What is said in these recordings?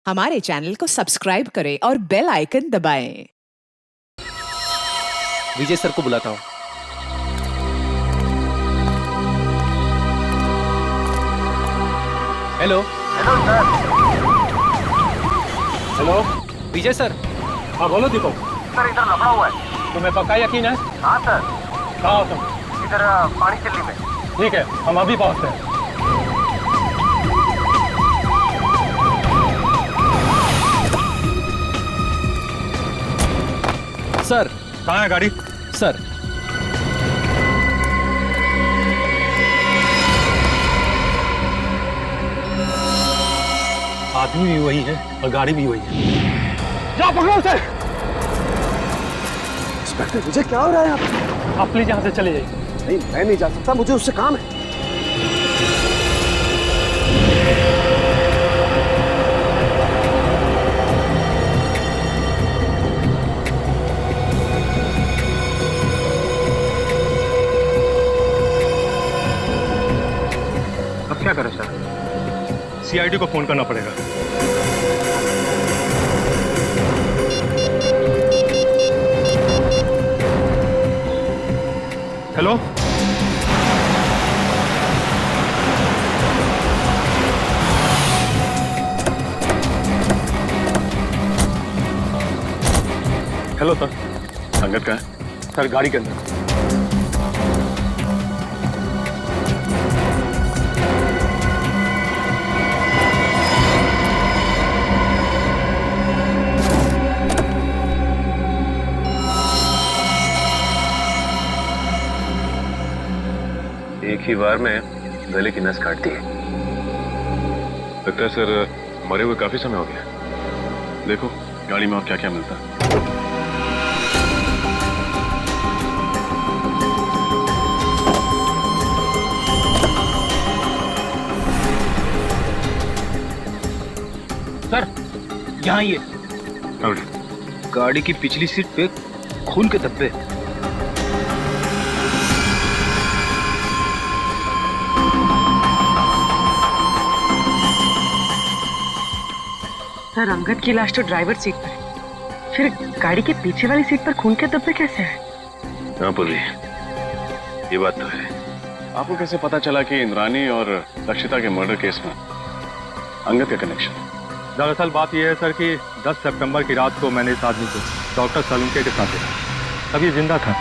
हमारे चैनल को सब्सक्राइब करें और बेल आइकन दबाएं। विजय सर को बुलाता हूँ। Hello hello sir. हेलो विजय सर। हाँ बोलो दीपक। सर इधर लफड़ा हुआ है। तुम्हें पक्का यकीन है? हाँ सर। कहाँ हो तुम? इधर पानी चिल्ली में। ठीक है, हम अभी पहुँचते हैं। सर कहाँ है गाड़ी? सर आदमी भी वही है और गाड़ी भी वही है। जाओ पकड़ो उसे। इंस्पेक्टर विजय, क्या हो रहा है यहाँ पे? आप प्लीज यहाँ से चले जाइए। नहीं, मैं नहीं जा सकता, मुझे उससे काम है। अब क्या करें सर? सीआईडी को फोन करना पड़ेगा। Hello, hello sir. संगत का है? सर गाड़ी के अंदर। एक ही बार में गले की नस काट दी है। लगता है सर मरे हुए काफी समय हो गया। देखो गाड़ी में और क्या क्या मिलता है। सर यहाँ ये और गाड़ी की पिछली सीट पे खून के धब्बे। सर अंगद की लाश तो ड्राइवर सीट पर है, फिर गाड़ी के पीछे वाली सीट पर खून के धब्बे कैसे हैं? हाँ पुली, ये बात तो है। आपको कैसे पता चला कि इंद्रानी और लक्षिता के मर्डर केस में अंगद का कनेक्शन? दरअसल बात यह है सर कि 10 सितंबर की रात को मैंने इस आदमी को डॉक्टर सलूंके के साथ देखा। तब ये जिंदा था।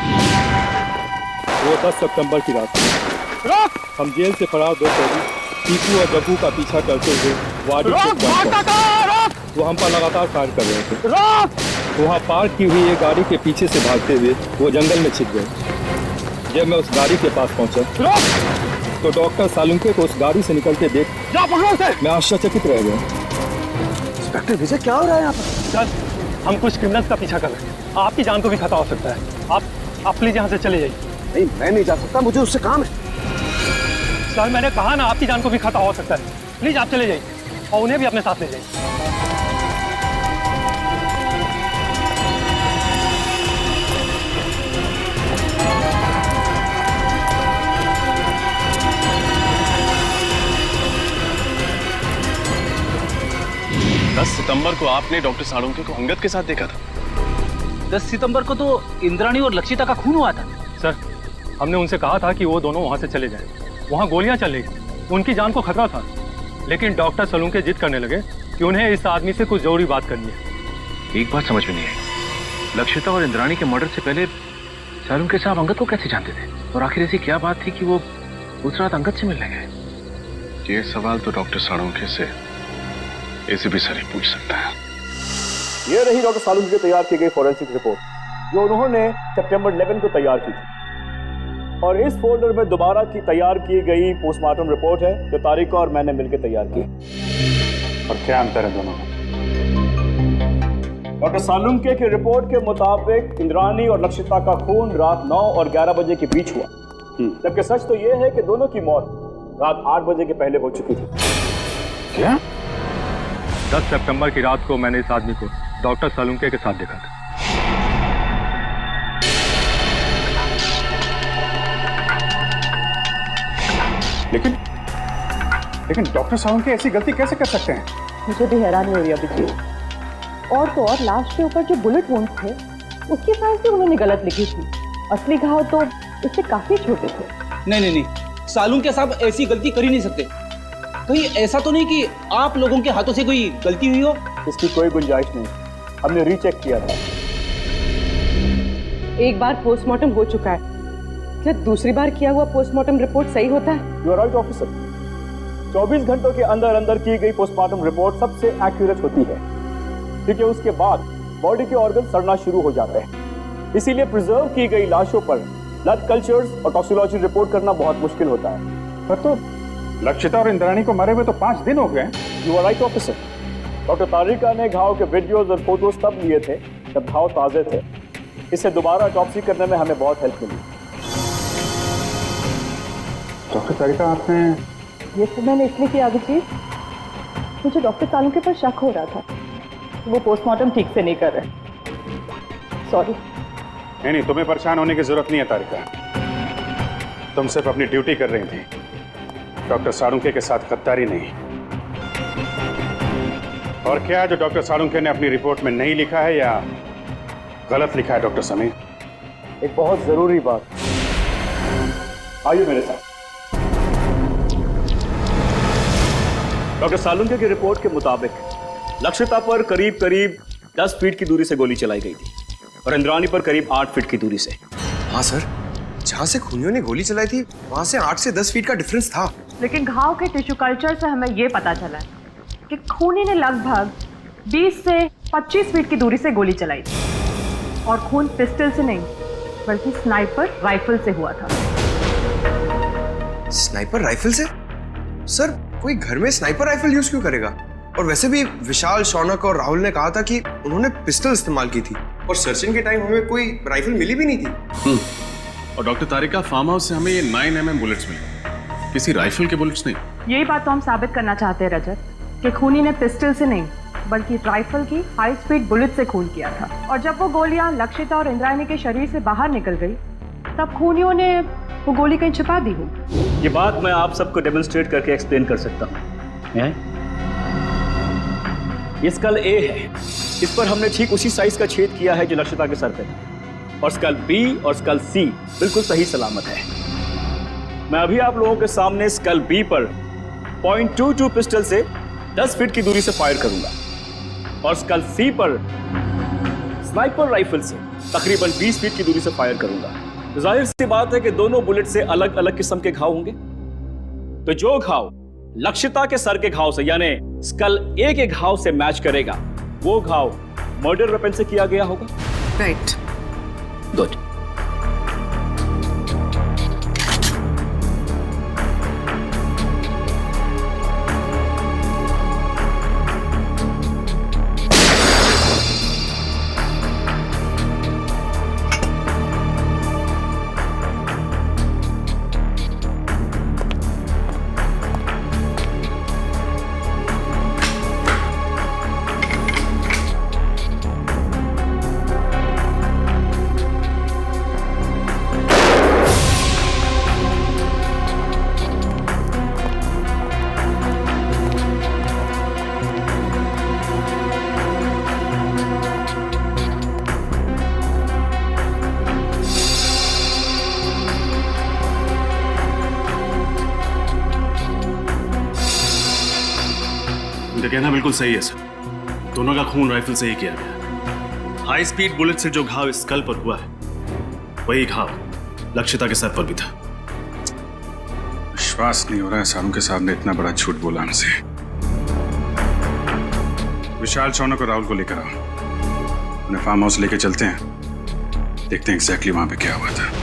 वो 10 सितंबर की रात हम जेल से फरार दो कैदी टीकू और जग्गू का पीछा करते हुए वार्ड वो हम पर लगातार फायर कर रहे थे। वहाँ पार्क की हुई एक गाड़ी के पीछे से भागते हुए वो जंगल में छिप गए। जब मैं उस गाड़ी के पास पहुंचा तो डॉक्टर सालुंके को उस गाड़ी से निकलते देख मैं आश्चर्यचकित रह गया। इंस्पेक्टर विजय, क्या हो रहा है यहाँ पर? सर हम कुछ क्रिमिनल्स का पीछा कर रहे हैं। आपकी जान को भी खतरा हो सकता है। आप प्लीज यहाँ से चले जाइए। नहीं, मैं नहीं जा सकता, मुझे उससे काम है। सर मैंने कहा ना, आपकी जान को भी खतरा हो सकता है। प्लीज आप चले जाइए और उन्हें भी अपने साथ ले जाइए। 10 सितंबर को आपने डॉक्टर सालुंके को अंगद के साथ देखा था। 10 सितंबर को तो इंद्राणी और लक्षिता का खून हुआ था। सर हमने उनसे कहा था कि वो दोनों वहां से चले जाएं। वहां गोलियां चल रही थी, उनकी जान को खतरा था। लेकिन डॉक्टर सलूंके जिद करने लगे कि उन्हें इस आदमी से कुछ जरूरी बात करनी है। एक बात समझ में नहीं आई, लक्षिता और इंद्राणी के मर्डर से पहले सालुंके साहब अंगद को कैसे जानते थे? और आखिर ऐसी क्या बात थी कि वो उस रात अंगद से मिलने गए? ये सवाल तो डॉक्टर सालुंके से एसीपी सर ही पूछ सकता है। ये रही डॉक्टर सालुंके की तैयार की गई फॉरेंसिक रिपोर्ट, जो उन्होंने सितंबर 11 को तैयार की थी। और इस फोल्डर में दोबारा की तैयार की गई पोस्टमार्टम रिपोर्ट है, जो तारिक और मैंने मिलकर तैयार की। और क्या अंतर है दोनों में? डॉक्टर सालुंके की रिपोर्ट के मुताबिक इंद्रानी और लक्षिता का खून रात 9 और 11 बजे के बीच हुआ, जबकि सच तो यह है कि दोनों की मौत रात 8 बजे के पहले हो चुकी थी। क्या? 10 सितंबर की रात को मैंने इस आदमी को डॉक्टर सलूंके के साथ देखा था। लेकिन डॉक्टर सालुंके ऐसी गलती कैसे कर सकते हैं? मुझे भी हैरानी हो रही है अभिजीत। और तो और लाश के ऊपर जो बुलेट वुंड थे उसकी साइज भी उन्होंने गलत लिखी थी। असली घाव तो इससे काफी छोटे थे। नहीं, सालून के साहब ऐसी गलती कर ही नहीं सकते। कहीं ऐसा तो नहीं कि आप लोगों के हाथों से कोई गलती हुई हो? इसकी कोई गुंजाइश नहीं, हमने रीचेक किया था। एक बार पोस्टमार्टम हो चुका है, क्या दूसरी बार किया हुआ पोस्टमार्टम रिपोर्ट सही होता है? यू आर राइट ऑफिसर, 24 घंटों के अंदर अंदर की गई पोस्टमार्टम रिपोर्ट सबसे एक्यूरेट होती है, क्योंकि उसके बाद बॉडी के ऑर्गन सड़ना शुरू हो जाते हैं। इसीलिए प्रिजर्व की गई लाशों पर ब्लड कल्चर्स और टॉक्सिकोलॉजी रिपोर्ट करना बहुत मुश्किल होता है। पर तो लक्षिता और इंद्राणी को मरे हुए तो 5 दिन हो गए। You are right officer. Doctor Tarika ने घाव के वीडियोज और फोटोज तब लिए थे जब घाव ताजे थे। इससे दोबारा ऑटोप्सी करने में हमें बहुत हेल्प मिली। डॉक्टर तारिका, आपने ये तो मैंने इसलिए किया अभिजीत, मुझे डॉक्टर सालुंके पर शक हो रहा था, वो पोस्टमार्टम ठीक से नहीं कर रहे। सॉरी। नहीं, तुम्हें परेशान होने की जरूरत नहीं है तारिका। तुम सिर्फ अपनी ड्यूटी कर रही थी, डॉक्टर सालुंके के साथ गद्दारी नहीं। और क्या है जो डॉक्टर सालुंके ने अपनी रिपोर्ट में नहीं लिखा है या गलत लिखा है डॉक्टर समीर? एक बहुत जरूरी बात, आइए मेरे साथ। डॉक्टर सालुंके की रिपोर्ट के मुताबिक लक्षिता पर करीब 10 फीट की दूरी से गोली चलाई गई थी और इंद्राणी पर करीब 8 फीट की दूरी से। हाँ सर, जहाँ से खूनियों ने गोली चलाई थी वहाँ से 8 से 10 फीट का डिफरेंस था। लेकिन घाव के टिश्यू कल्चर से हमें ये पता चला कि खूनी ने लगभग 20 से 25 फीट की दूरी से गोली चलाई थी और खून पिस्टल से नहीं बल्कि स्नाइपर राइफल से हुआ था। स्नाइपर राइफल से? सर, कोई घर में स्नाइपर राइफल यूज क्यों करेगा? और वैसे भी विशाल, शौनक और राहुल ने कहा था कि उन्होंने पिस्टल इस्तेमाल की थी और सर्चिंग के टाइम हमें कोई राइफल मिली भी नहीं थी। और डॉक्टर तारिका, फार्म हाउस से हमें ये 9mm बुलेट्स मिले, किसी राइफल के बुलेट्स नहीं। यही बात तो हम साबित करना चाहते हैं रजत, कि खूनी ने पिस्टल से नहीं बल्कि राइफल की हाई स्पीड बुलेट से खून किया था। और जब वो गोलियां लक्षिता और इंद्राणी के शरीर से बाहर निकल गई तब खूनियों ने वो गोली कहीं छिपा दी हो। ये बात मैं आप सबको डेमोन्स्ट्रेट करके एक्सप्लेन कर सकता हूँ। ये स्कल ए है, इस पर हमने ठीक उसी साइज का छेद किया है जो लक्षिता के सर पे था, और स्कल बी और स्कल सी बिल्कुल सही सलामत है। मैं अभी आप लोगों के सामने स्कल बी पर .22 पिस्टल से 10 फीट की दूरी से फायर करूंगा और स्कल सी पर स्नाइपर राइफल से तकरीबन 20 फीट की दूरी से फायर करूंगा। जाहिर सी बात है कि दोनों बुलेट से अलग अलग किस्म के घाव होंगे, तो जो घाव लक्षिता के सर के घाव से यानी स्कल ए के घाव से मैच करेगा वो घाव मर्डर वेपन से किया गया होगा। Right, good. कहना बिल्कुल सही है सर, दोनों का खून राइफल से ही किया गया। हाई स्पीड बुलेट से जो घाव स्कल पर हुआ है वही घाव लक्षिता के सर पर भी था। विश्वास नहीं हो रहा है सालुंके साहब ने इतना बड़ा झूठ बोला हमसे। विशाल, शौनक और राहुल को लेकर आओ, उन्हें फार्म हाउस लेके चलते हैं, देखते हैं एग्जैक्टली वहां पे क्या हुआ था।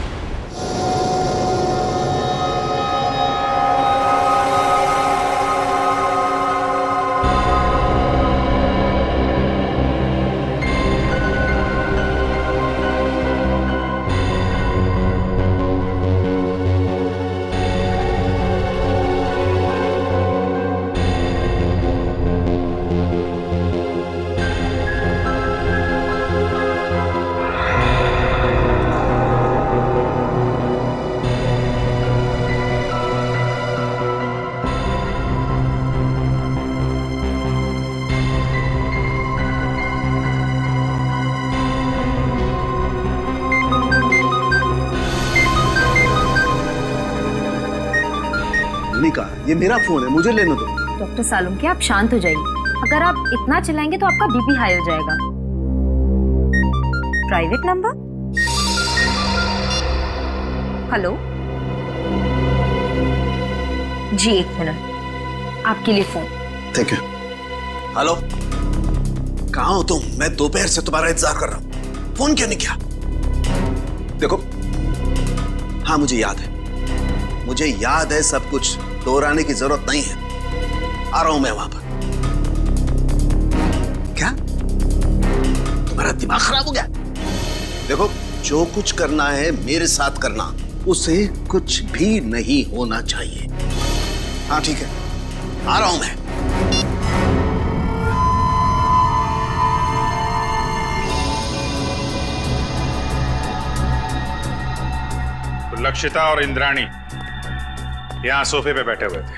ये मेरा फोन है, मुझे लेने दो। डॉक्टर सालुंके, आप शांत हो जाइए। अगर आप इतना चिल्लाएंगे तो आपका बीपी हाई हो जाएगा। Private number? हेलो जी, 1 मिनट, आपके लिए फोन। ठीक है। हेलो, कहाँ हो तुम? मैं दोपहर से तुम्हारा इंतजार कर रहा हूँ, फोन क्यों नहीं किया? देखो, हाँ मुझे याद है सब कुछ, दोहराने की जरूरत नहीं है। आ रहा हूं मैं वहां पर। क्या तुम्हारा दिमाग खराब हो गया? देखो, जो कुछ करना है मेरे साथ करना, उसे कुछ भी नहीं होना चाहिए। हाँ ठीक है, आ रहा हूं मैं। तो लक्षिता और इंद्राणी यहां सोफे पे बैठे हुए थे।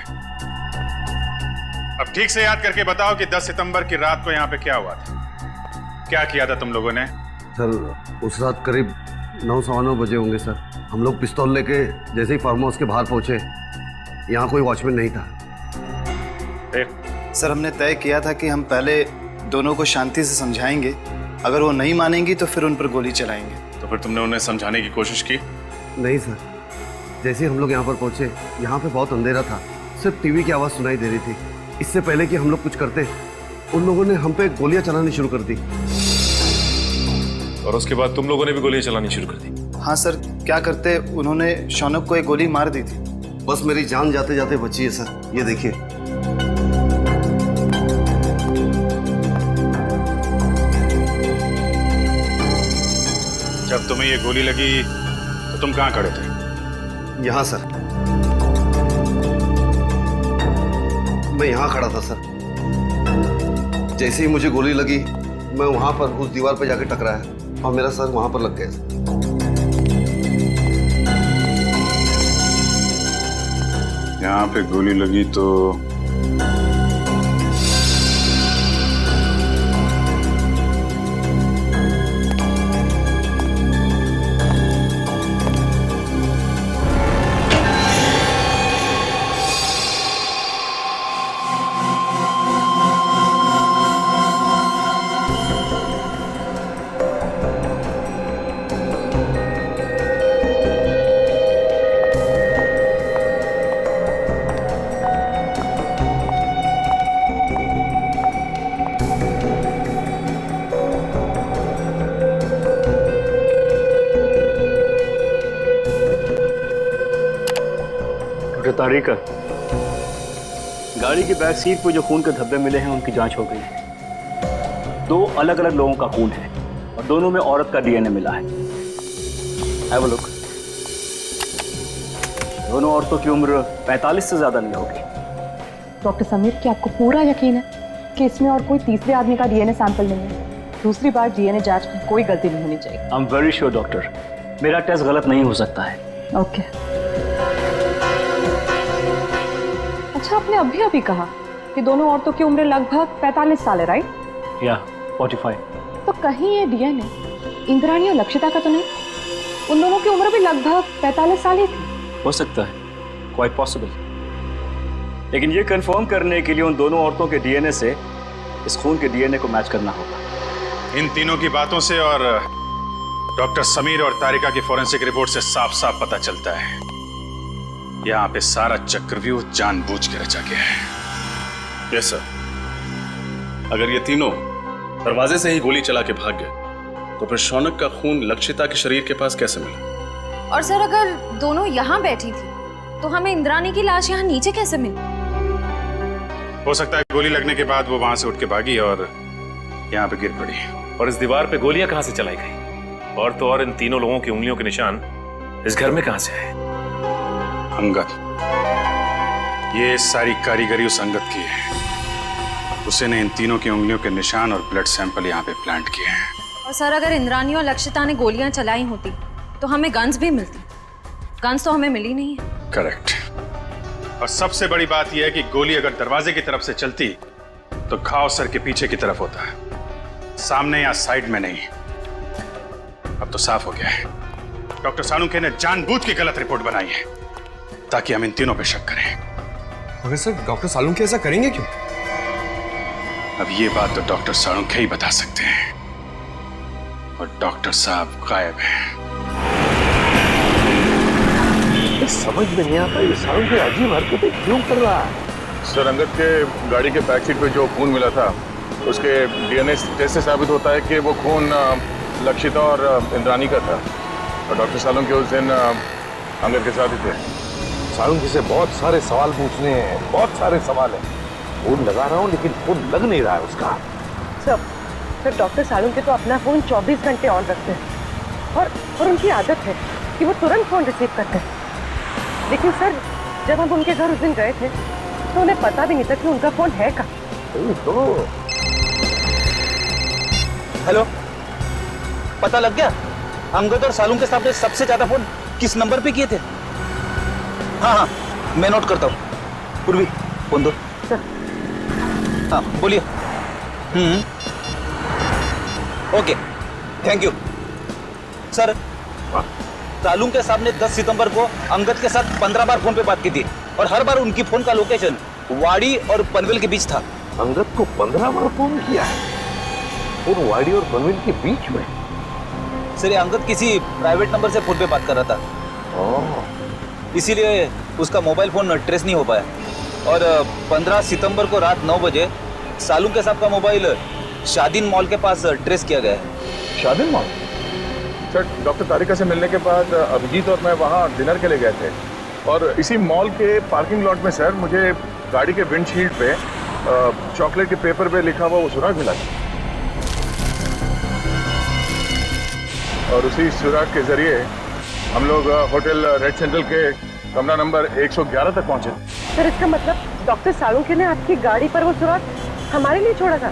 अब ठीक से याद करके बताओ कि 10 सितंबर की रात को यहाँ पे क्या हुआ था, क्या किया था तुम लोगों ने? सर, उस रात करीब 9-9:15 बजे होंगे सर। हम लोग पिस्तौल लेके जैसे ही फार्म हाउस के बाहर पहुंचे, यहाँ कोई वॉचमैन नहीं था। सर, हमने तय किया था कि हम पहले दोनों को शांति से समझाएंगे, अगर वो नहीं मानेंगी तो फिर उन पर गोली चलाएंगे। तो फिर तुमने उन्हें समझाने की कोशिश की? नहीं सर, जैसे ही हम लोग यहाँ पर पहुंचे, यहाँ पे बहुत अंधेरा था, सिर्फ टीवी की आवाज़ सुनाई दे रही थी। इससे पहले कि हम लोग कुछ करते, उन लोगों ने हम पे गोलियां चलानी शुरू कर दी। और उसके बाद तुम लोगों ने भी गोलियां चलानी शुरू कर दी? हाँ सर, क्या करते, उन्होंने शौनक को एक गोली मार दी थी। बस मेरी जान जाते जाते बची है सर, ये देखिए। जब तुम्हें ये गोली लगी तो तुम कहाँ खड़े थे? यहाँ सर, मैं यहाँ खड़ा था सर। जैसे ही मुझे गोली लगी, मैं वहां पर उस दीवार पर जाके टकराया और मेरा सर वहां पर लग गया। यहाँ पे गोली लगी तो तारीका, गाड़ी की बैक सीट पर जो खून के धब्बे मिले हैं उनकी जांच हो गई है। 2 अलग अलग लोगों का खून है और दोनों में औरत का डीएनए मिला है। Have a look. दोनों औरतों की उम्र 45 से ज्यादा नहीं होगी। डॉक्टर समीर, क्या आपको पूरा यकीन है कि इसमें और कोई तीसरे आदमी का डीएनए सैंपल नहीं है? दूसरी बार डीएनए जांच में कोई गलती नहीं होनी चाहिए। I am very sure doctor, मेरा टेस्ट गलत नहीं हो सकता है। ओके। अच्छा, आपने अभी कहा कि दोनों औरतों की उम्र लगभग 45 साल है, राइट? या 45। तो कहीं ये डीएनए इंद्राणी और लक्षिता का तो नहीं? उन दोनों की उम्र भी लगभग 45 साल ही थी। हो सकता है, क्वाइट पॉसिबल। लेकिन ये कंफर्म करने के लिए उन दोनों औरतों के डीएनए से इस खून के डीएनए को मैच करना होगा। इन तीनों की बातों से और डॉक्टर समीर और तारिका की फोरेंसिक रिपोर्ट से साफ साफ पता चलता है, यहाँ पे सारा चक्रव्यूह जानबूझ के रचा गया है। Yes sir. अगर ये तीनों दरवाजे से ही गोली चला के भाग गए, तो फिर शौनक का खून लक्षिता के शरीर के पास कैसे मिला? और सर, अगर दोनों यहाँ बैठी थी तो हमें इंद्राणी की लाश यहाँ नीचे कैसे मिली? हो सकता है गोली लगने के बाद वो वहां से उठ के भागी और यहाँ पे गिर पड़ी। और इस दीवार पे गोलियां कहां से चलाई गई? और तो और इन तीनों लोगों की उंगलियों के निशान इस घर में कहां से आए? अंगद, ये सारी कारीगरी उस अंगद की है। उसी ने इन तीनों की उंगलियों के निशान और ब्लड सैंपल यहाँ पे प्लांट किए हैं। और सर, अगर इंद्राणी और लक्षिता ने गोलियां चलाई होती तो हमें गन्स भी मिलती। गन्स तो हमें मिली नहीं है। करेक्ट। और सबसे बड़ी बात यह है कि गोली अगर दरवाजे की तरफ से चलती तो घाव सर के पीछे की तरफ होता है, सामने या साइड में नहीं। अब तो साफ हो गया है, डॉक्टर सालुंके ने जानबूझ के गलत रिपोर्ट बनाई है ताकि हम इन तीनों पे शक करें। मगर सर डॉक्टर सालुंखे ऐसा करेंगे क्यों? अब ये बात तो डॉक्टर सालुंखे ही बता सकते हैं, और डॉक्टर साहब गायब हैं। समझ में नहीं आता ये सालुंखे अजीब हरकतें क्यों कर रहा है। सर, अंगद के गाड़ी के बैक सीट पे जो खून मिला था उसके डीएनए टेस्ट से साबित होता है कि वो खून लक्षिता और इंद्रानी का था, और डॉक्टर सालुंखे उस दिन अंगद के साथ ही थे। सालुंखे से बहुत सारे सवाल पूछने हैं, बहुत सारे सवाल हैं। फोन लगा रहा हूँ लेकिन फोन लग नहीं रहा है उसका। सर डॉक्टर सालुंखे तो अपना फोन 24 घंटे ऑन रखते हैं और उनकी आदत है कि वो तुरंत फोन रिसीव करते हैं। लेकिन सर, जब हम उनके घर उस दिन गए थे तो उन्हें पता भी नहीं था कि उनका फोन है कहाँ। हेलो, पता लग गया अंगद और सालुंखे साहब ने सबसे ज्यादा फोन किस नंबर पे किए थे? हाँ, मैं नोट करता हूँ। पूर्वी, फोन दो। हाँ, बोलिए। Okay, thank you sir. Salunkhe साहब ने 10 सितंबर को अंगद के साथ 15 बार फोन पे बात की थी, और हर बार उनकी फोन का लोकेशन वाड़ी और पनवेल के बीच था। अंगद को 15 बार फोन किया है, और वाड़ी और पनवेल के बीच में? सर, ये अंगद किसी प्राइवेट नंबर से फोन पे बात कर रहा था, इसीलिए उसका मोबाइल फोन ट्रेस नहीं हो पाया। और 15 सितंबर को रात 9 बजे सालुंखे साहब का मोबाइल शादीन मॉल के पास ट्रेस किया गया है। शादीन मॉल? सर, डॉक्टर तारिका से मिलने के बाद अभिजीत और मैं वहाँ डिनर के लिए गए थे, और इसी मॉल के पार्किंग लॉट में सर मुझे गाड़ी के विंडशील्ड पे चॉकलेट के पेपर पे लिखा हुआ वो सुराग मिला था, और उसी सुराग के जरिए हम लोग होटल रेड सेंट्रल के कमरा नंबर 111 तक पहुंचे। सर, इसका मतलब डॉक्टर सालुंखे ने आपकी गाड़ी पर वो सुराग हमारे लिए छोड़ा था।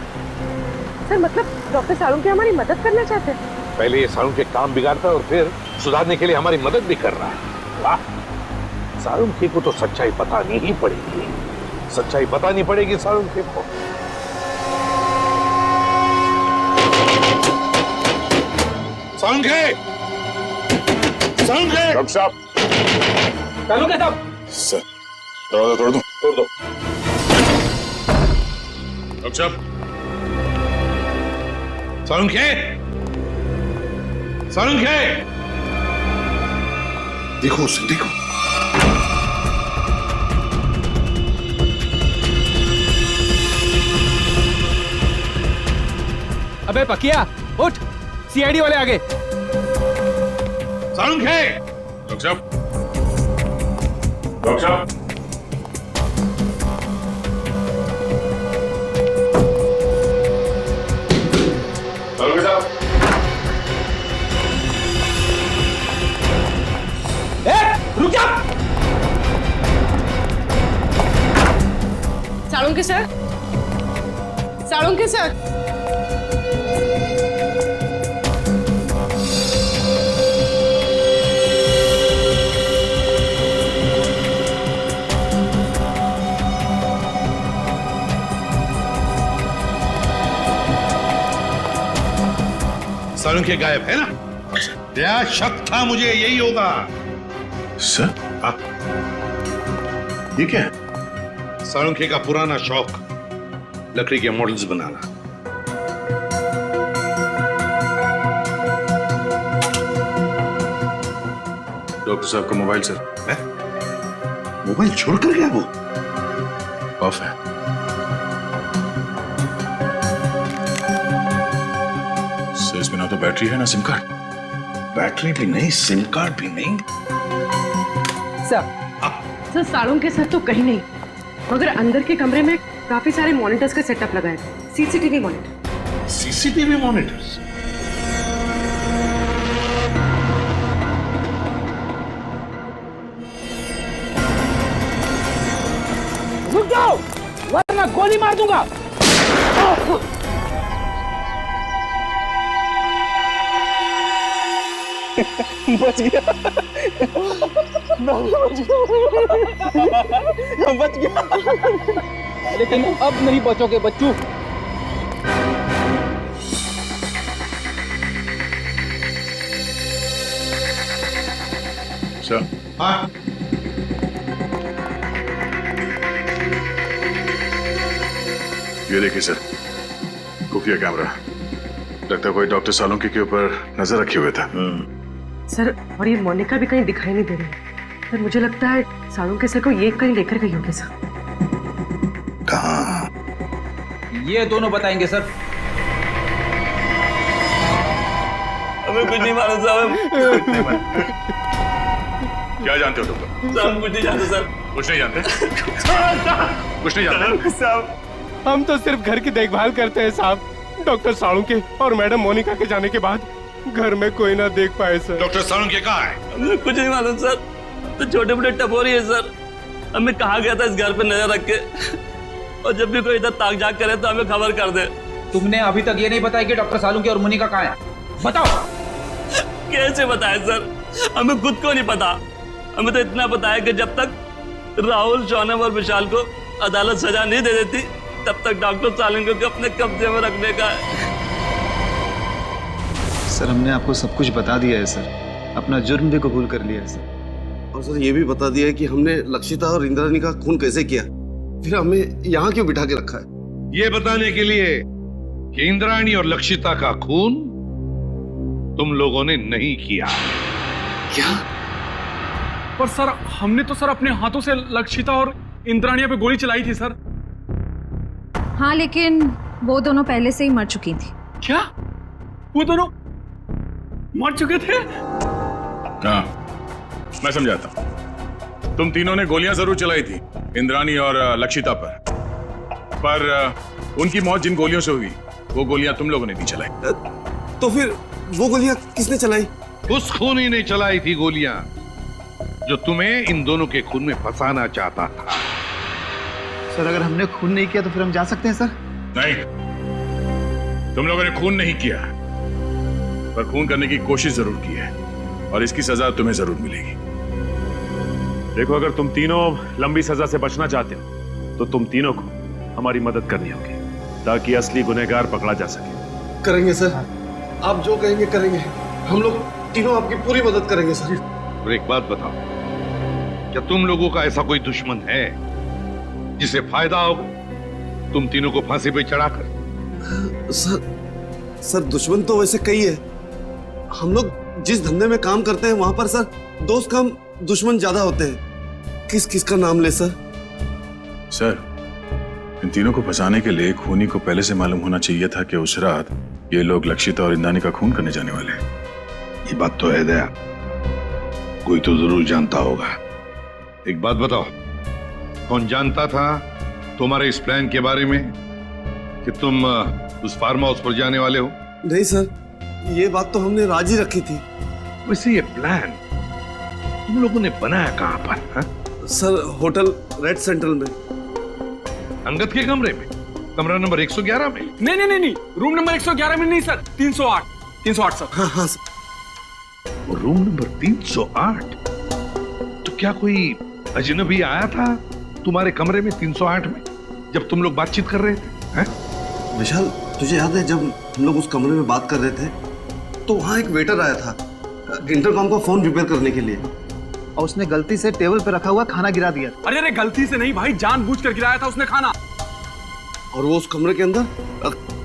सर, मतलब डॉक्टर सालुंखे हमारी मदद करना चाहते हैं। पहले ये सालुंखे काम बिगाड़ता है और फिर सुधारने के लिए हमारी मदद भी कर रहा है। वाह, सालुंखे को तो सच्चाई बतानी ही पड़ेगी, सच्चाई बतानी पड़ेगी सालुंखे को। सालुंखे! सालुंखे! डॉक्टर साहब! सालुंखे साहब! सर, दरवाजा तोड़ दूं? तोड़ दो। डॉक्टर साहब! सालुंखे! सालुंखे! देखो उसे, देखो। अबे पकिया, उठ, सीआईडी वाले आगे। सालुंखे! डॉक्टर साहब! डॉक्टर साहब! सालुंखे साहब! रुक जा! Salunkhe sir, Salunkhe sir. सालुंखे गायब है ना? क्या शक था मुझे यही होगा। सर, आप ये क्या है? सालुंखे का पुराना शौक, लकड़ी के मॉडल्स बनाना। डॉक्टर साहब का मोबाइल सर है? मोबाइल छोड़कर गया वो? ऑफ है। सर, इसमें ना तो बैटरी है ना सिम कार्ड। बैटरी भी नहीं, सिम कार्ड भी नहीं। सर, सालुंखे सर तो कहीं नहीं, मगर अंदर के कमरे में काफी सारे मॉनिटर्स का सेटअप लगा है। CCTV monitor. CCTV monitors? रुक जाओ, वरना गोली मार दूंगा। बच गया। बच गया, लेकिन अब नहीं बचोगे बच्चू। सर, हाँ। ये देखिए सर, खुफिया कैमरा। लगता है कोई डॉक्टर सालुंके के ऊपर नजर रखे हुए था। सर, और ये मोनिका भी कहीं दिखाई नहीं दे रही। सर, मुझे लगता है सालुंके सर को ये कहीं लेकर गई होगी सर। कहाँ? ये दोनों बताएंगे सर। हमें कुछ नहीं मालूम साहब। क्या जानते हो तुम? साहब कुछ नहीं जानते सर। कुछ नहीं जानते? कुछ नहीं जानते साहब, हम तो सिर्फ घर की देखभाल करते हैं साहब। डॉक्टर सालुंके और मैडम मोनिका के जाने के बाद घर में कोई ना देख पाए सर। डॉक्टर सालुंके कहाँ है? हमें कुछ नहीं मालूम सर। तो छोटे मोटे टपोरी है सर। हमें कहा गया था इस घर पे नजर रख के, और जब भी कोई इधर ताक झाक करे तो हमें खबर कर दे। तुमने अभी तक ये नहीं बताया कि डॉक्टर सालुंके और मोनिका कहाँ है? बताओ। कैसे बताए सर? हमें खुद को नहीं पता। हमें तो इतना पता है कि जब तक राहुल, शौनक और विशाल को अदालत सजा नहीं दे देती, तब तक डॉक्टर सालुंके को अपने कब्जे में रखने का है। सर, हमने आपको सब कुछ बता दिया है सर। अपना जुर्म भी कबूल कर लिया है सर। और सर ये भी बता दिया है कि हमने लक्षिता और इंद्राणी का खून कैसे किया, फिर हमें यहाँ क्यों बिठा के रखा है। ये बताने के लिए कि इंद्राणी और लक्षिता का खून तुम लोगों ने नहीं किया। क्या? पर सर, हमने तो सर अपने हाथों से लक्षिता और इंद्राणी पे गोली चलाई थी सर। हाँ, लेकिन वो दोनों पहले से ही मर चुकी थी। क्या? वो दोनों मर चुके थे? हाँ, मैं समझाता हूं। तुम तीनों ने गोलियां जरूर चलाई थी इंद्राणी और लक्षिता पर उनकी मौत जिन गोलियों से हुई, वो गोलियां तुम लोगों ने नहीं चलाई। तो फिर वो गोलियां किसने चलाई? उस खूनी ने चलाई थी गोलियां जो तुम्हें इन दोनों के खून में फंसाना चाहता था। सर, अगर हमने खून नहीं किया तो फिर हम जा सकते हैं सर? नहीं, तुम लोगों ने खून नहीं किया, पर खून करने की कोशिश जरूर की है, और इसकी सजा तुम्हें जरूर मिलेगी। देखो, अगर तुम तीनों लंबी सजा से बचना चाहते हो तो तुम तीनों को हमारी मदद करनी होगी, ताकि असली गुनहगार पकड़ा जा सके। करेंगे सर, आप जो कहेंगे करेंगे। हम लोग तीनों आपकी पूरी मदद करेंगे सर। और एक बात बताओ, क्या तुम लोगों का ऐसा कोई दुश्मन है जिसे फायदा होगा तुम तीनों को फांसी पे चढ़ाकर? सर दुश्मन तो वैसे कई है। हम लोग जिस धंधे में काम करते हैं वहां पर सर दोस्त कम दुश्मन ज्यादा होते हैं। किस किस का नाम ले सर? सर, इन तीनों को फंसाने के लिए खूनी को पहले से मालूम होना चाहिए था कि उस रात ये लोग लक्षिता और इंद्राणी का खून करने जाने वाले हैं। ये बात तो है दया, कोई तो जरूर जानता होगा। एक बात बताओ, कौन जानता था तुम्हारे इस प्लान के बारे में कि तुम उस फार्म हाउस पर जाने वाले हो? नहीं सर, ये बात तो हमने राजी रखी थी। वैसे ये प्लान तुम लोगों ने बनाया कहां पर? हा? सर, होटल रेड सेंट्रल में। अंगद के कमरे में? कमरा नंबर 111 में? नहीं, रूम नंबर 111 में नहीं सर, 308 सर। हाँ सर। Room number 308? तो क्या कोई अजनबी आया था तुम्हारे कमरे में 308 में जब तुम लोग बातचीत कर रहे थे? हैं? विशाल, तुझे याद है जब हम लोग उस कमरे में बात कर रहे थे तो वहां एक वेटर आया था इंटरकॉम का फोन रिपेयर करने के लिए, और उसने गलती से टेबल पे रखा हुआ खाना गिरा दिया। अरे गलती से नहीं भाई, जानबूझकर गिराया था उसने खाना। और वो उस कमरे के अंदर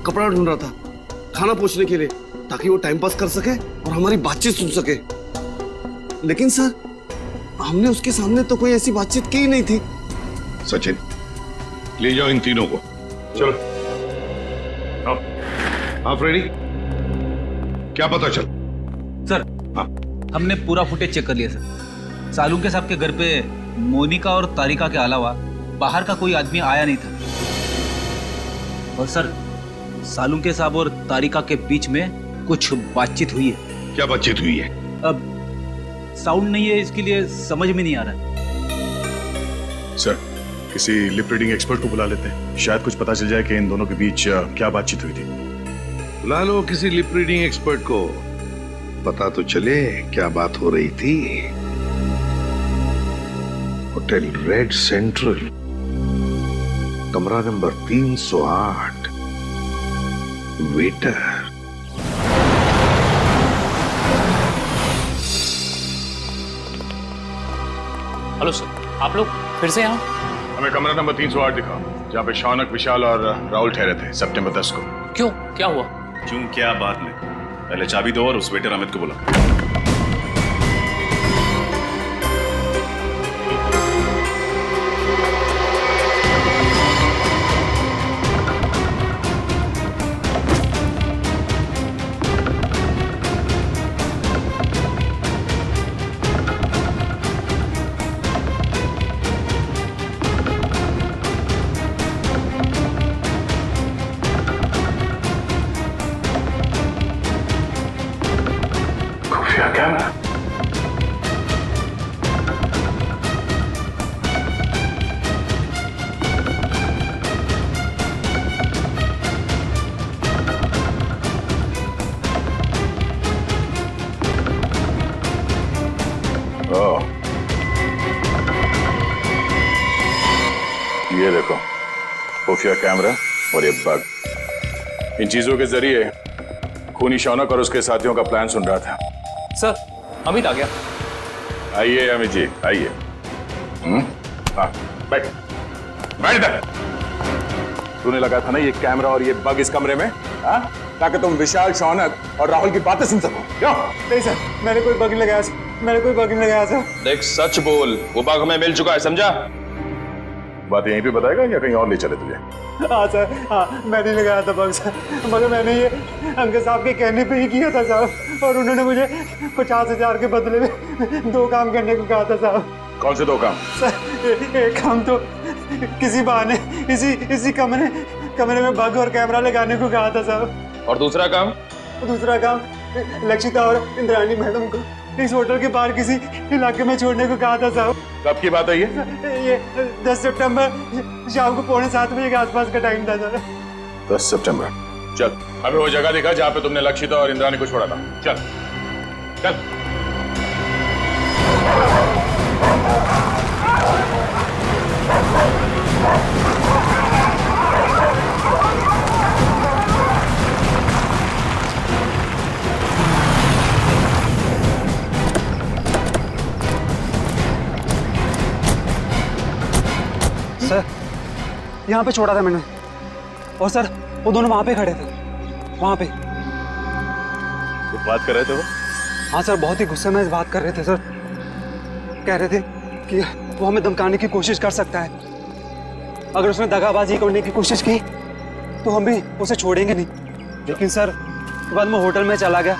कपड़ा ढूंढ रहा था खाना पोंछने के लिए, ताकि वो टाइम पास कर सके और हमारी बातचीत सुन सके। लेकिन सर, हमने उसके सामने तो कोई ऐसी बातचीत की ही नहीं थी। सचिन, ले जाओ इन तीनों को। चलो। आप रेडी? क्या पता चल? सर, हमने पूरा फुटेज चेक कर लिया सर। सालुंके साहब के घर पे मोनिका और तारिका के अलावा बाहर का कोई आदमी आया नहीं था। और सर, सालुंके साहब और तारिका के बीच में कुछ बातचीत हुई है। क्या बातचीत हुई है? अब साउंड नहीं है, इसके लिए समझ में नहीं आ रहा। सर, किसी लिप रीडिंग एक्सपर्ट को बुला लेते हैं, शायद कुछ पता चल जाए कि इन दोनों के बीच क्या बातचीत हुई थी। बुला लो किसी लिप रीडिंग एक्सपर्ट को, पता तो चले क्या बात हो रही थी। होटल रेड सेंट्रल, कमरा नंबर 308, वेटर। हेलो सर, आप लोग फिर से यहाँ? हमें कमरा नंबर 308 दिखाओ। जहाँ पे शौनक, विशाल और राहुल ठहरे थे सितंबर 10 को। क्यों, क्या हुआ? क्यों क्या बाद में, पहले चाबी दो और उस वेटर अमित को बुला। ये देखो, खुफिया कैमरा और ये बग। इन चीजों के जरिए खूनी शौनक और उसके साथियों का प्लान सुन रहा था। सर, अमित आ गया। आइए अमित जी, आइए। हाँ, बैठ इधर। तूने लगा था ना ये कैमरा और ये बग इस कमरे में, हाँ? ताकि तुम विशाल, शौनक और राहुल की बातें सुन सको। क्यों? नहीं सर, मैंने कोई बग नहीं लगाया सर, मैंने कोई बग नहीं लगाया सर। देख, सच बोल, वो बग हमें मिल चुका है, समझा? बात यहीं पे बताएगा या कहीं और ले चले तुझे? हाँ सर, हाँ, मैंने लगाया था बग सर, मगर मैंने ये अंकल साहब के कहने पे ही किया था साहब, और उन्होंने मुझे 50,000 के बदले में 2 काम करने को कहा था साहब। कौन से 2 काम? सर, एक काम तो किसी बहाने इसी कमरे में बग और कैमरा लगाने को कहा था साहब। और दूसरा काम? दूसरा काम लक्षिता और इंद्राणी मैडम को इस होटल के बाहर किसी इलाके में छोड़ने को कहा था साहब। कब की बात है ये 10 सितंबर शाम को 6:45 बजे के आसपास का टाइम था सर। 10 सितंबर। चल, अभी वो जगह दिखा जहाँ पे तुमने लक्षिता और इंद्राणी को छोड़ा था। चल चल। सर, यहाँ पे छोड़ा था मैंने, और सर वो दोनों वहाँ पे खड़े थे, वहाँ पे। कुछ बात कर रहे थे वो? हाँ सर, बहुत ही गुस्से में बात कर रहे थे सर। कह रहे थे कि वो हमें धमकाने की कोशिश कर सकता है, अगर उसने दगाबाजी करने की कोशिश की तो हम भी उसे छोड़ेंगे नहीं। लेकिन सर बाद में होटल में चला गया,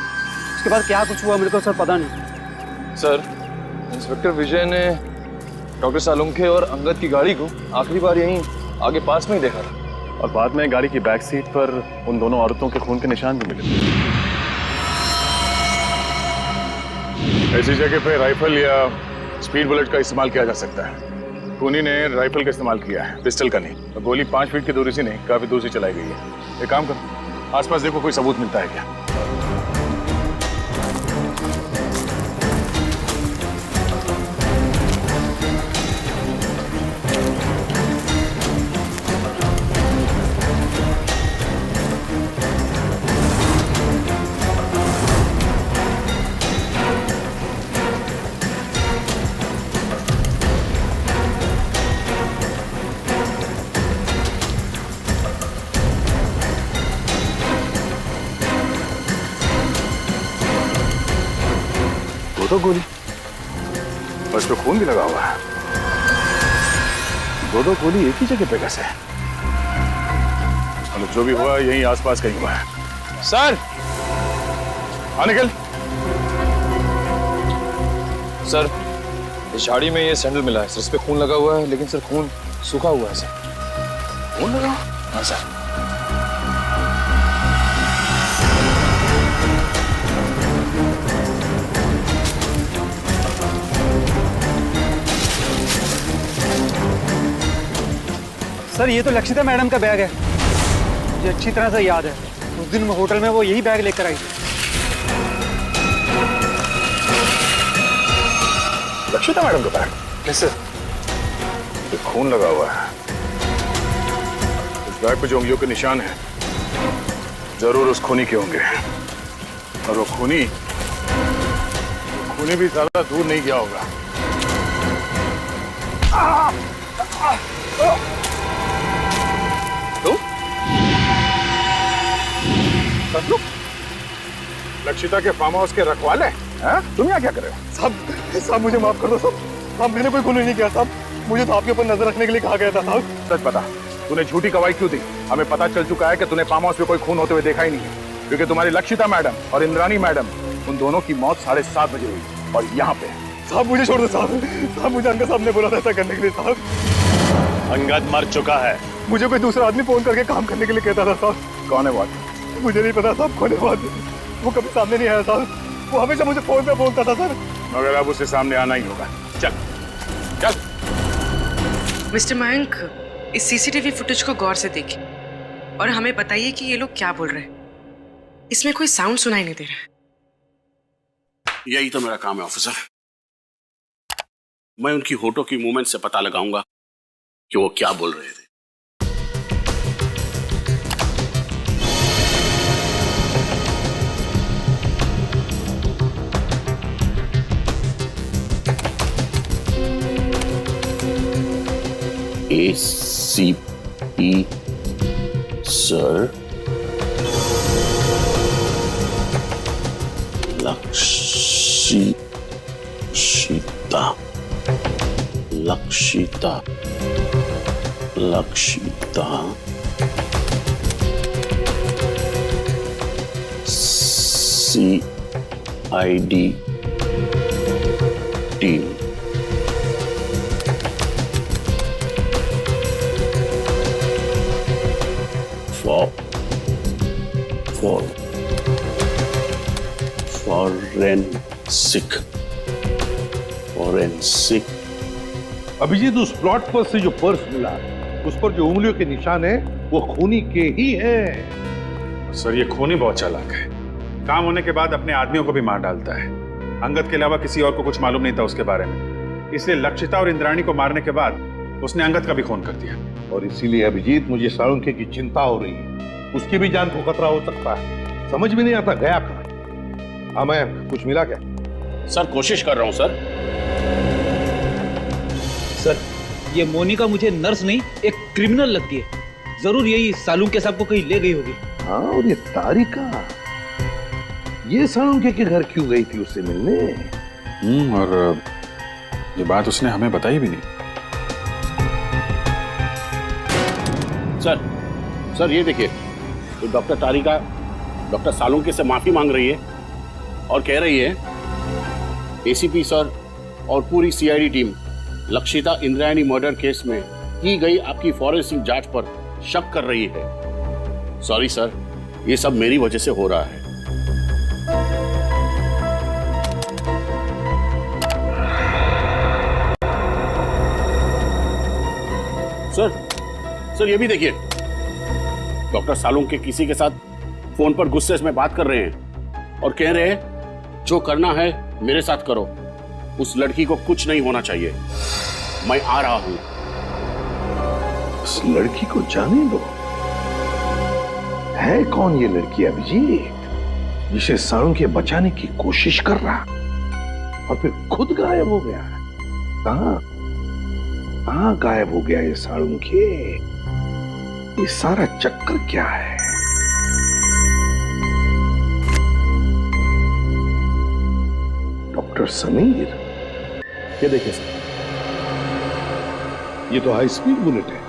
उसके बाद क्या कुछ हुआ मेरे को सर पता नहीं। सर, इंस्पेक्टर विजय ने डॉक्टर सालुंखे और अंगद की गाड़ी को आखिरी बार यहीं आगे पास में ही देखा था, और बाद में गाड़ी की बैक सीट पर उन दोनों औरतों के खून के निशान भी मिले। ऐसी जगह पे राइफल या स्पीड बुलेट का इस्तेमाल किया जा सकता है। खूनी ने राइफल का इस्तेमाल किया है, पिस्टल का नहीं। तो गोली 5 फीट की दूरी से नहीं, काफी दूर से चलाई गई है। एक काम करो, आसपास देखो कोई सबूत मिलता है क्या। तो गोली, बस तो खून भी लगा हुआ है। 2 गोली एक ही जगह पे कैसे? मतलब जो भी हुआ यहीं आसपास कहीं हुआ है। सर, निकल। सर, इस झाड़ी में ये सैंडल मिला है सर, इस पे खून लगा हुआ है, लेकिन सर खून सूखा हुआ है सर। खून लगा? हाँ सर। सर, ये तो लक्षिता मैडम का बैग है, मुझे अच्छी तरह से याद है। उस दिन होटल में वो यही बैग लेकर आई थी। लक्षिता मैडम का बैग? कैसे? ये खून लगा हुआ है, उस बैग पे जो उंगलियों के निशान हैं जरूर उस खूनी के होंगे। और वो खूनी भी ज्यादा दूर नहीं गया होगा। मतलब लक्षिता के फार्म हाउस के रखवाले हैं? तुम यहाँ क्या कर रहे हो? साहब मुझे माफ कर दो साहब। साहब मैंने कोई खून नहीं किया साहब, मुझे तो आपके ऊपर नजर रखने के लिए कहा गया था साहब। सच बता, तूने झूठी गवाही क्यों दी? हमें पता चल चुका है कि तूने फार्म हाउस में कोई खून होते हुए देखा ही नहीं है, क्योंकि तुम्हारी लक्षिता मैडम और इंद्राणी मैडम, उन दोनों की मौत 7:30 बजे हुई और यहाँ पे। साहब मुझे छोड़ दो साहब, साहब मुझे अंगद साहब ने बोला था ऐसा करने के लिए साहब। अंगद मर चुका है। मुझे कोई दूसरा आदमी फोन करके काम करने के लिए कहता था साहब। कौन है वो आदमी? मुझे नहीं पता साहब, कौन है वो आदमी? वो कभी सामने नहीं आया साहब, वो हमेशा मुझे फोन पे बोलता था सर। मगर अब उसे सामने आना ही होगा। चल चल। मिस्टर मयंक, इस सीसीटीवी फुटेज को गौर से देखिए और हमें बताइए कि ये लोग क्या बोल रहे हैं। इसमें कोई साउंड सुनाई नहीं दे रहा है। यही तो मेरा काम है ऑफिसर। मैं उनकी होठों की मूवमेंट से पता लगाऊंगा कि वो क्या बोल रहे थे। ACP sir, Lakshita CID team. Forensic. Abhijeet, उस प्लॉट पर से जो पर्स मिला, उस पर जो उंगलियों के निशान है वो खूनी के ही हैं। सर, ये खूनी बहुत चालाक है। काम होने के बाद अपने आदमियों को भी मार डालता है। अंगद के अलावा किसी और को कुछ मालूम नहीं था उसके बारे में, इसलिए लक्षिता और इंद्राणी को मारने के बाद उसने अंगद का भी खून कर दिया। और इसीलिए अभिजीत, मुझे साळुंखे की चिंता हो रही है। उसकी भी जान को खतरा हो सकता है। समझ में नहीं आता गया कहाँ। हाँ, मैं कुछ मिला क्या? सर, कोशिश कर रहा हूं सर। सर, ये मोनिका मुझे नर्स नहीं, एक क्रिमिनल लगती है। जरूर यही साळुंखे साहब को कहीं ले गई होगी। हाँ, और ये तारिका, ये साळुंखे के घर क्यों गई थी उससे मिलने? और ये बात उसने हमें बताई भी नहीं। सर ये देखिए, तो डॉक्टर तारिका डॉक्टर साळुंखे से माफी मांग रही है और कह रही है ACP सर और पूरी CID team Lakshita Indrayani murder case में की गई आपकी फॉरेंसिक जांच पर शक कर रही है। सॉरी सर, ये सब मेरी वजह से हो रहा है। सर ये भी देखिए, डॉक्टर साळुंखे किसी के साथ फोन पर गुस्से में बात कर रहे हैं और कह रहे हैं जो करना है मेरे साथ करो, उस लड़की को कुछ नहीं होना चाहिए, मैं आ रहा हूं। उस लड़की को जाने दो। है कौन ये लड़की अभिजीत, जिसे साळुंखे बचाने की कोशिश कर रहा और फिर खुद गायब हो गया? कहां गायब हो गया ये साळुंखे? ये सारा चक्कर क्या है? डॉक्टर समीर, ये देखिए सर, ये तो हाई स्पीड बुलेट है।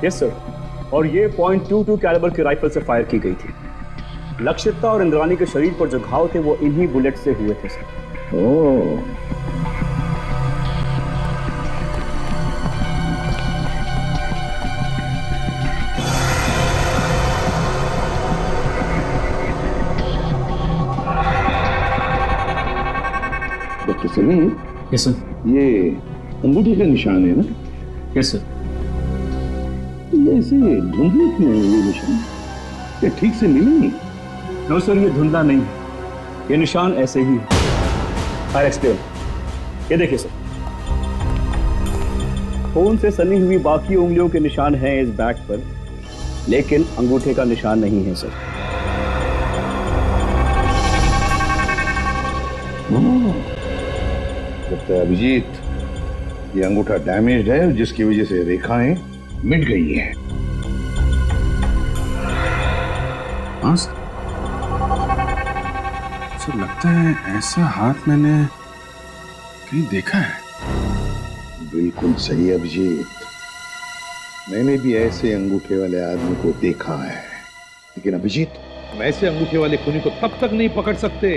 यस सर, और ये .22 कैलिबर की राइफल से फायर की गई थी। लक्षिता और इंद्राणी के शरीर पर जो घाव थे वो इन्हीं बुलेट से हुए थे sir. Oh, doctor Sameer. Yes sir. ये अंगूठे का निशान है ना? Yes sir. ये ऐसे धुंधले क्यों है ये निशान? ये ठीक से मिले नहीं? नो सर, ये धुंधला नहीं है, ये निशान ऐसे ही है। I explain. ये देखिए सर, खून से सनी हुई बाकी उंगलियों के निशान हैं इस बैग पर, लेकिन अंगूठे का निशान नहीं है सर। लगता है अभिजीत, ये अंगूठा डैमेज है, जिसकी वजह से रेखाएं मिट गई हैं। हाँ सर। सर लगता है ऐसा हाथ मैंने कहीं देखा है। बिल्कुल सही अभिजीत, मैंने भी ऐसे अंगूठे वाले आदमी को देखा है। लेकिन अभिजीत, हम ऐसे अंगूठे वाले खूनी को तब तक नहीं पकड़ सकते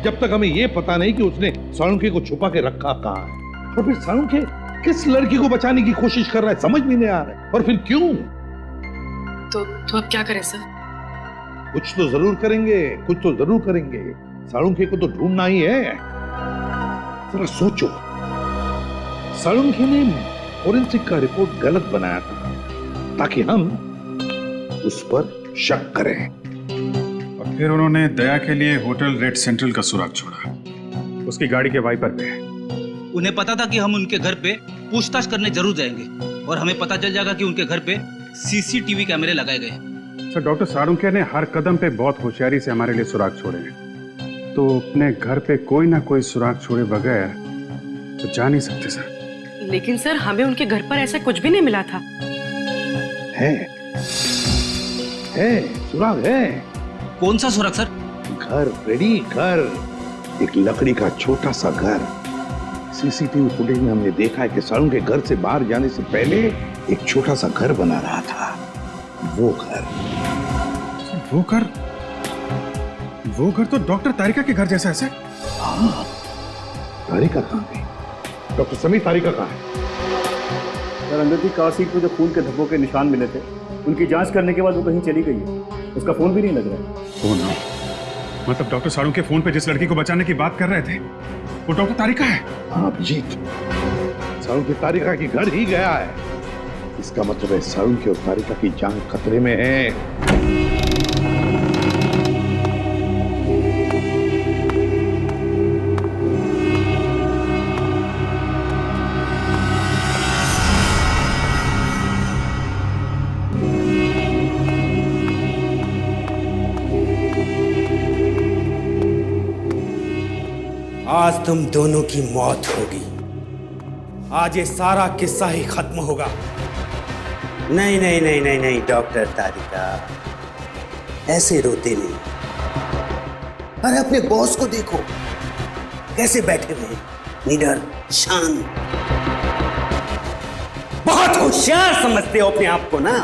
जब तक हमें यह पता नहीं कि उसने साळुंखे को छुपा के रखा कहां है, और फिर साळुंखे किस लड़की को बचाने की कोशिश कर रहा है समझ में नहीं आ रहा है, और फिर क्यों। तो अब क्या करें सर? कुछ तो जरूर करेंगे, कुछ तो जरूर करेंगे। साळुंखे को तो ढूंढना ही है। जरा सोचो, साळुंखे ने फोरेंसिक का रिपोर्ट गलत बनाया था ताकि हम उस पर शक करें, और फिर उन्होंने दया के लिए होटल रेड सेंट्रल का सुराग छोड़ा, उसकी गाड़ी के वाइपर पे। उन्हें पता था कि हम उनके घर पे पूछताछ करने जरूर जाएंगे और हमें पता चल जाएगा कि उनके घर पे सीसीटीवी कैमरे लगाए गए हैं। सर डॉक्टर साळुंखे ने हर कदम पे बहुत होशियारी से हमारे लिए सुराग छोड़े हैं, तो अपने घर पे कोई ना कोई सुराग छोड़े बगैर तो जा नहीं सकते सर। लेकिन सर हमें उनके घर पर ऐसा कुछ भी नहीं मिला था। है सुराग है। कौन सा सुराग सर? घर रेडी, घर, एक लकड़ी का छोटा सा घर। सीसीटीवी फुटेज में हमने देखा है कि साळुंखे घर से बाहर जाने से पहले एक छोटा सा घर बना रहा था। वो घर तो डॉक्टर तारिका के घर जैसा है सर। हाँ, तारिका कहाँ है? डॉक्टर समीर, तारिका कहाँ है? सर अंदर की कार सीट पर जो खून के धब्बों के निशान मिले थे, उनकी जांच करने के बाद वो कहीं चली गई है। उसका फोन भी नहीं लग रहा है। फोन? मतलब डॉक्टर साळुंखे फोन पे जिस लड़की को बचाने की बात कर रहे थे वो डॉक्टर तारिका है? हाँ अभिजीत, साळुंखे तारिका के घर ही गया है। इसका मतलब है साळुंखे और तारिका की जान खतरे में है। आज तुम दोनों की मौत होगी। आज ये सारा किस्सा ही खत्म होगा। नहीं नहीं नहीं नहीं नहीं डॉक्टर तारिका, ऐसे रोते नहीं। अरे अपने बॉस को देखो, कैसे बैठे हुए हैं, निडर, शांत। बहुत होशियार समझते हो अपने आप को ना,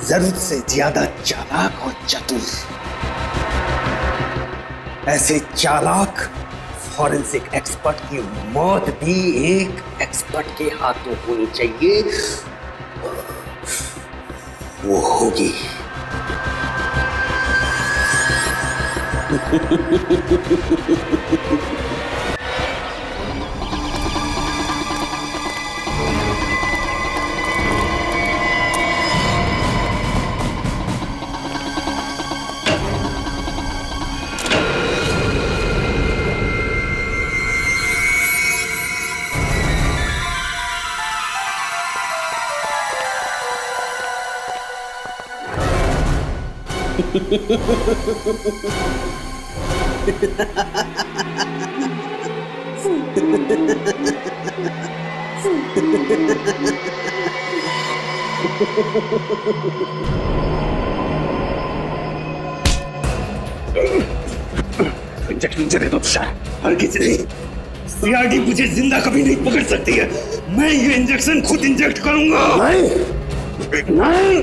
जरूरत से ज्यादा चालाक और चतुर। ऐसे चालाक फॉरेंसिक एक्सपर्ट की मौत भी एक एक्सपर्ट के हाथों होनी चाहिए। वो होगी। इंजेक्शन दे दो तुषार। हर किसी नहीं, सीआरडी मुझे जिंदा कभी नहीं पकड़ सकती है। मैं ये इंजेक्शन खुद इंजेक्ट करूंगा। नहीं नहीं।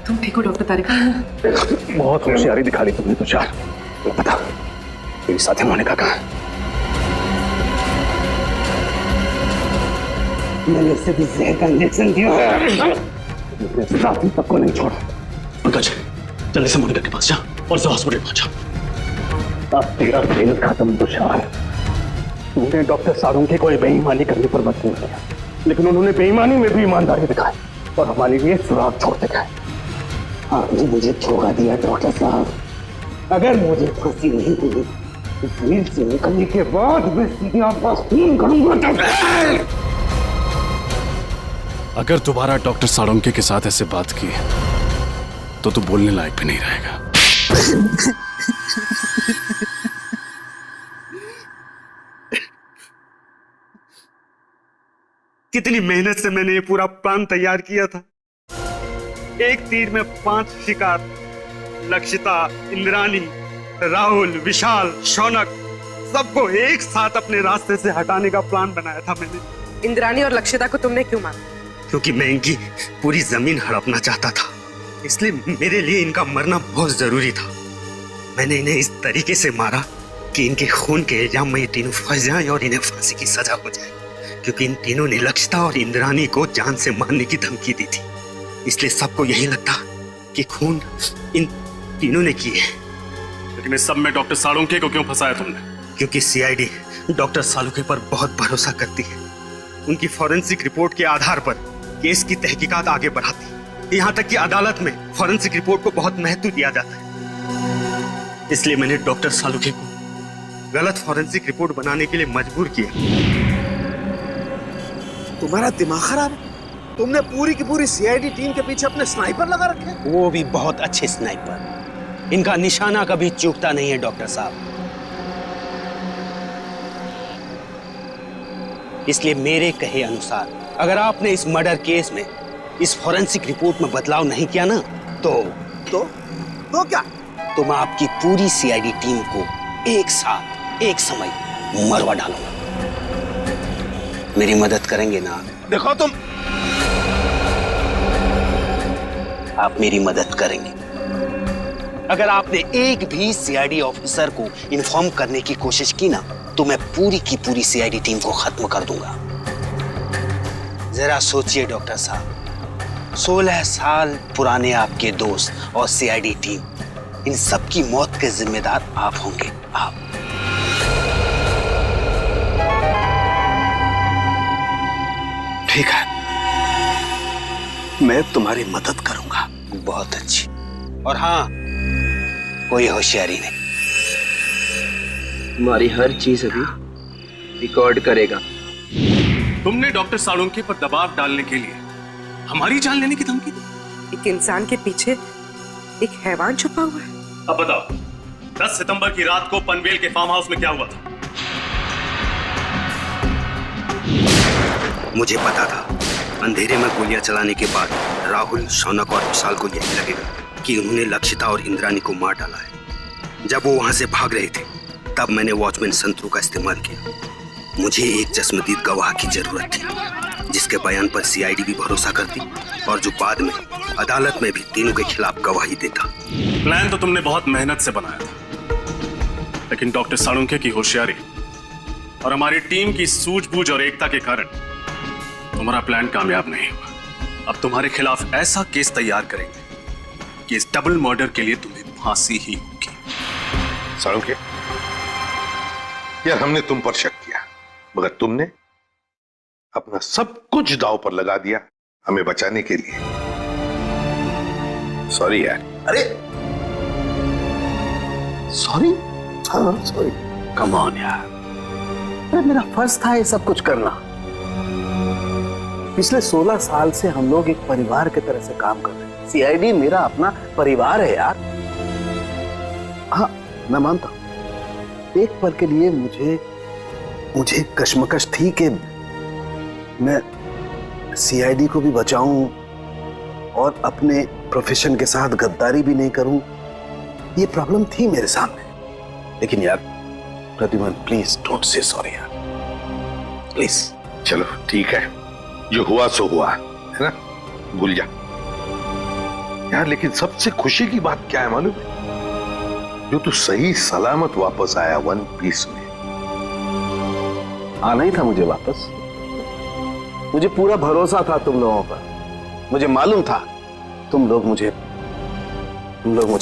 तुम ठीक हो डॉक्टर तारिका? बहुत होशियारी दिखा ली तुमने तुषार। बता मेरी साथी मोनिका कहाँ है? मैंने उसे भी जहर का इंजेक्शन दिया है। मेरे साथी तक को नहीं छोड़ा। पंकज जल्दी से मोनिका के पास जा और से हॉस्पिटल पहुंचा। अब तेरा खेल खत्म तुषार। तूने डॉक्टर साळुंखे को बेईमानी करने पर मजबूर किया, लेकिन उन्होंने बेईमानी में भी ईमानदारी दिखाई और हमारे लिए सुराग छोड़ते गए। आपने मुझे धोखा दिया डॉक्टर साहब। अगर मुझे फांसी नहीं हुई तो जेल से निकलने के बाद मैं सीधे आपका खून करूंगा। अगर दोबारा डॉक्टर साळुंखे के साथ ऐसे बात की तो तू बोलने लायक भी नहीं रहेगा। कितनी मेहनत से मैंने ये पूरा प्लान तैयार किया था, एक तीर में 5 शिकार, लक्षिता, इंद्राणी, राहुल, विशाल, शौनक, सबको एक साथ अपने रास्ते से हटाने का प्लान बनाया था मैंने। इंद्राणी और लक्षिता को तुमने क्यों मारा? क्योंकि मैं इनकी पूरी जमीन हड़पना चाहता था, इसलिए मेरे लिए इनका मरना बहुत जरूरी था। मैंने इन्हें इस तरीके से मारा कि इनके खून के इल्जाम में ये तीनों फंस जाएं और इन्हें फांसी की सजा हो जाए, क्योंकि इन तीनों ने लक्षिता और इंद्राणी को जान से मारने की धमकी दी थी। इसलिए सबको यही लगता कि खून इन तीनों ने किए। लेकिन इस सब में डॉक्टर साळुंखे को क्यों फंसाया तुमने? क्योंकि सीआईडी डॉक्टर साळुंखे पर बहुत भरोसा करती है। उनकी फॉरेंसिक रिपोर्ट के आधार पर केस की तहकीकात आगे बढ़ाती है। यहाँ तक कि अदालत में फॉरेंसिक रिपोर्ट को बहुत महत्व दिया जाता है। इसलिए मैंने डॉक्टर साळुंखे को गलत फॉरेंसिक रिपोर्ट बनाने के लिए मजबूर किया। तुम्हारा दिमाग खराब है? तुमने पूरी की पूरी सीआईडी टीम के पीछे अपने स्नाइपर लगा रखे? वो भी बहुत अच्छे स्नाइपर। इनका निशाना कभी चूकता नहीं है डॉक्टर साहब। इसलिए मेरे कहे अनुसार अगर आपने इस मर्डर केस में इस फॉरेंसिक रिपोर्ट में बदलाव नहीं किया ना तो क्या? तो मैं आपकी पूरी सीआईडी टीम को एक साथ एक समय मरवा डालूंगा। मेरी मदद करेंगे ना? देखो तुम, आप मेरी मदद करेंगे। अगर आपने एक भी सीआईडी ऑफिसर को इन्फॉर्म करने की कोशिश की ना तो मैं पूरी की पूरी सीआईडी टीम को खत्म कर दूंगा। जरा सोचिए डॉक्टर साहब, 16 साल पुराने आपके दोस्त और सीआईडी टीम, इन सब की मौत के जिम्मेदार आप होंगे। आप ठीक है, मैं तुम्हारी मदद करूंगा। बहुत अच्छी। और हाँ, कोई होशियारी नहीं। तुम्हारी हर चीज अभी रिकॉर्ड करेगा। तुमने डॉक्टर साळुंखे पर दबाव डालने के लिए हमारी जान लेने की धमकी दी। एक इंसान के पीछे एक हैवान छुपा हुआ है। अब बताओ, 10 सितंबर की रात को पनवेल के फार्म हाउस में क्या हुआ था? मुझे पता था अंधेरे में गोलियां चलाने के बाद राहुल, शौनक और विशाल को यही लगेगा कि उन्होंने लक्षिता और इंद्राणी को मार डाला है। जब वो वहां से भाग रहे थे तब मैंने वॉचमैन संतरू का इस्तेमाल किया। मुझे एक चश्मदीद गवाह की जरूरत थी जिसके बयान पर सीआईडी भी भरोसा करती और जो बाद में अदालत में भी तीनों के खिलाफ गवाही देता। प्लान तो तुमने बहुत मेहनत से बनाया था, लेकिन डॉक्टर साळुंखे की होशियारी और हमारी टीम की सूझबूझ और एकता के कारण तुम्हारा प्लान कामयाब नहीं हुआ। अब तुम्हारे खिलाफ ऐसा केस तैयार करेंगे कि इस डबल मर्डर के लिए तुम्हें फांसी ही होगी। साळुंखे, यार हमने तुम पर शक किया, मगर तुमने अपना सब कुछ दांव पर लगा दिया हमें बचाने के लिए। सॉरी यार। अरे सॉरी? हाँ सॉरी। कम ऑन यार, अरे मेरा फर्ज था ये सब कुछ करना। पिछले 16 साल से हम लोग एक परिवार की तरह से काम कर रहे हैं। सीआईडी मेरा अपना परिवार है यार। हाँ मैं मानता हूं, एक पल के लिए मुझे कश्मकश थी कि मैं सीआईडी को भी बचाऊं और अपने प्रोफेशन के साथ गद्दारी भी नहीं करूं। ये प्रॉब्लम थी मेरे सामने। लेकिन यार Pradyuman, please don't say sorry यार, प्लीज। चलो ठीक है, जो हुआ सो हुआ है ना, भूल जा यार। लेकिन सबसे खुशी की बात क्या है मालूम है? जो तू सही सलामत वापस आया वन पीस में। आना ही था मुझे वापस। मुझे पूरा भरोसा था तुम लोगों पर। मुझे मालूम था तुम लोग मुझे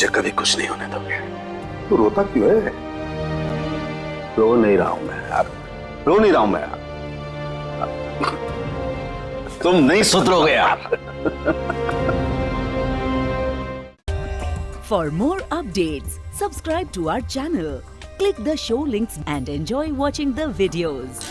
कभी कुछ नहीं होने दोगे। तू रोता क्यों है? रो नहीं रहा हूं मैं यार, रो नहीं रहा हूं मैं यार। तुम नहीं सुधरोगे यार। For more updates, subscribe to our channel, click the show links and enjoy watching the videos.